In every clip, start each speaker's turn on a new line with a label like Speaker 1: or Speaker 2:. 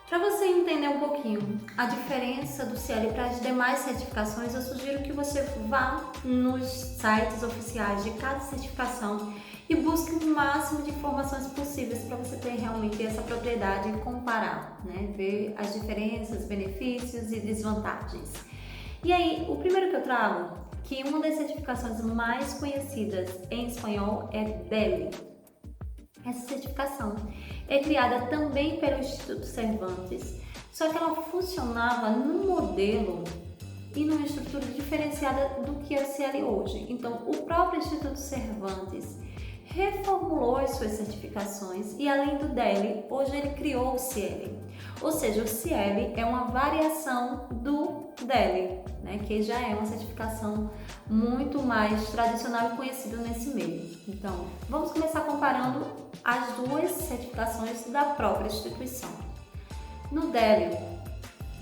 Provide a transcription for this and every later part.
Speaker 1: Para você entender um pouquinho a diferença do CIEL para as demais certificações, eu sugiro que você vá nos sites oficiais de cada certificação e busque o máximo de informações possíveis para você ter realmente essa propriedade e comparar, né? Ver as diferenças, benefícios e desvantagens. E aí, o primeiro que eu trago, que uma das certificações mais conhecidas em espanhol é DELE. Essa certificação é criada também pelo Instituto Cervantes, só que ela funcionava num modelo e numa estrutura diferenciada do que é o CIEL hoje. Então, o próprio Instituto Cervantes reformulou as suas certificações e, além do DELE, hoje ele criou o CIEL. Ou seja, o CIEL é uma variação do DELE, né, que já é uma certificação muito mais tradicional e conhecida nesse meio. Então, vamos começar comparando as duas certificações da própria instituição. No DELE,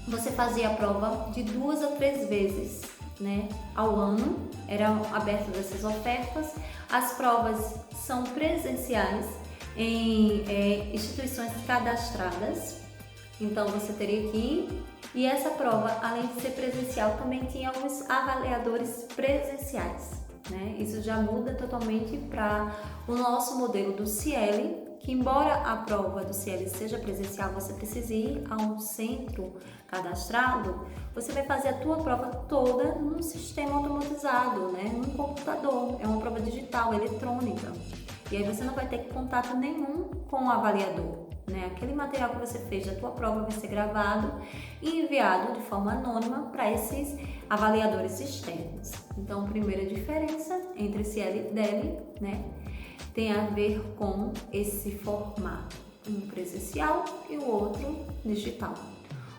Speaker 1: você fazia a prova de 2 a 3 vezes, né, ao ano, eram abertas essas ofertas. As provas são presenciais em instituições cadastradas, então você teria que ir. E essa prova, além de ser presencial, também tinha os avaliadores presenciais, né? Isso já muda totalmente para o nosso modelo do CIEL, que embora a prova do CIEL seja presencial, você precisa ir a um centro cadastrado, você vai fazer a tua prova toda num sistema automatizado, né? Num computador, é uma prova digital, eletrônica. E aí você não vai ter contato nenhum com o avaliador, né? Aquele material que você fez da tua prova vai ser gravado e enviado de forma anônima para esses avaliadores externos. Então, a primeira diferença entre CIEL e DELE, né, tem a ver com esse formato, um presencial e o outro digital.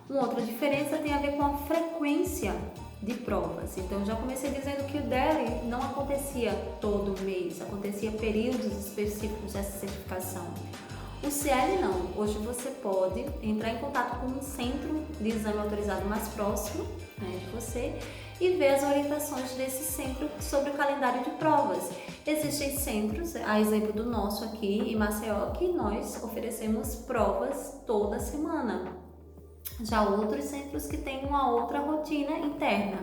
Speaker 1: Uma outra diferença tem a ver com a frequência de provas. Então, já comecei dizendo que o DELE não acontecia todo mês, acontecia períodos específicos dessa certificação. O CIEL não. Hoje você pode entrar em contato com um centro de exame autorizado mais próximo, né, de você e ver as orientações desse centro sobre o calendário de provas. Existem centros, a exemplo do nosso aqui em Maceió, que nós oferecemos provas toda semana. Já outros centros que têm uma outra rotina interna,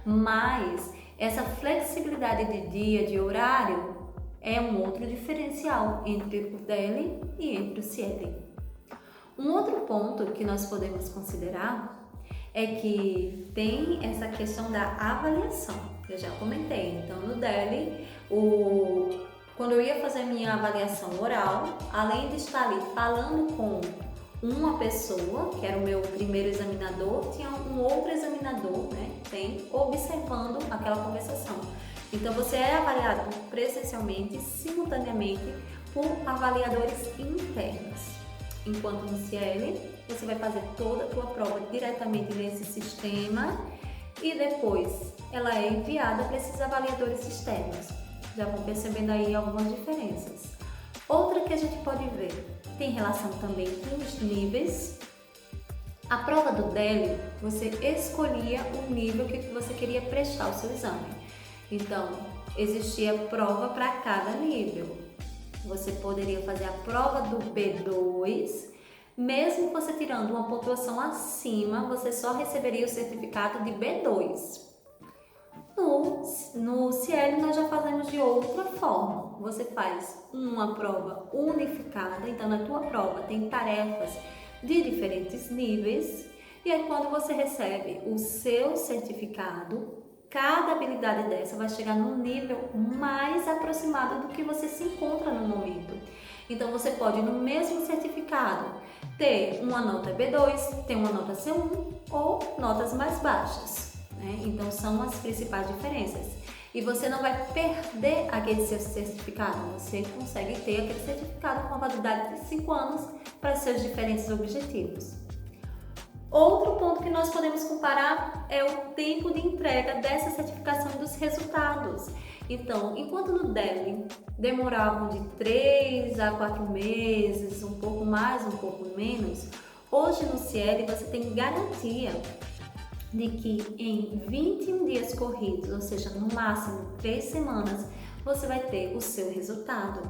Speaker 1: mas essa flexibilidade de dia, de horário, é um outro diferencial entre o DELE e entre o CIEL. Um outro ponto que nós podemos considerar é que tem essa questão da avaliação. Eu já comentei, então no DELE, quando eu ia fazer minha avaliação oral, além de estar ali falando com uma pessoa, que era o meu primeiro examinador, tinha um outro examinador, né, observando aquela conversação. Então, você é avaliado presencialmente, simultaneamente, por avaliadores internos. Enquanto no CIEL, você vai fazer toda a tua prova diretamente nesse sistema e depois ela é enviada para esses avaliadores externos. Já vão percebendo aí algumas diferenças. Outra que a gente pode ver tem relação também com os níveis. A prova do DELE, você escolhia o nível que você queria prestar o seu exame. Então, existia prova para cada nível. Você poderia fazer a prova do B2, mesmo você tirando uma pontuação acima, você só receberia o certificado de B2. No CIEL nós já fazemos de outra forma. Você faz uma prova unificada, então na tua prova tem tarefas de diferentes níveis, e aí quando você recebe o seu certificado, cada habilidade dessa vai chegar num nível mais aproximado do que você se encontra no momento. Então você pode, no mesmo certificado, ter uma nota B2, ter uma nota C1 ou notas mais baixas, né? Então são as principais diferenças. E você não vai perder aquele seu certificado, você consegue ter aquele certificado com a validade de 5 anos para seus diferentes objetivos. Outro ponto que nós podemos comparar é o tempo de entrega dessa certificação e dos resultados. Então, enquanto no DELE demoravam de 3 a 4 meses, um pouco mais, um pouco menos, hoje no CIEL você tem garantia de que em 21 dias corridos, ou seja, no máximo 3 semanas, você vai ter o seu resultado.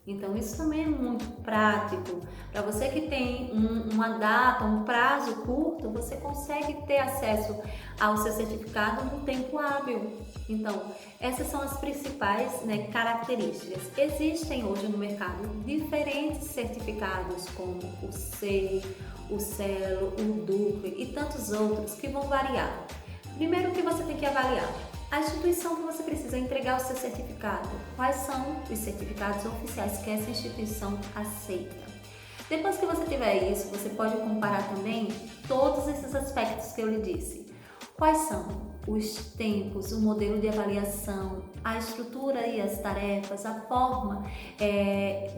Speaker 1: Então isso também é muito prático. Para você que tem uma data, um prazo curto, você consegue ter acesso ao seu certificado num tempo hábil. Então, essas são as principais, né, características. Existem hoje no mercado diferentes certificados, como o SEI, o CELO, o DUCLE e tantos outros que vão variar. Primeiro, o que você tem que avaliar? A instituição que você precisa entregar o seu certificado. Quais são os certificados oficiais que essa instituição aceita? Depois que você tiver isso, você pode comparar também todos esses aspectos que eu lhe disse. Quais são os tempos, o modelo de avaliação, a estrutura e as tarefas, a forma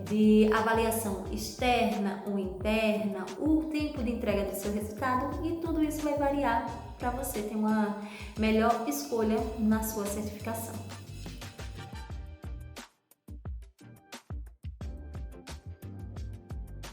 Speaker 1: de avaliação externa ou interna, o tempo de entrega do seu resultado, e tudo isso vai variar para você ter uma melhor escolha na sua certificação.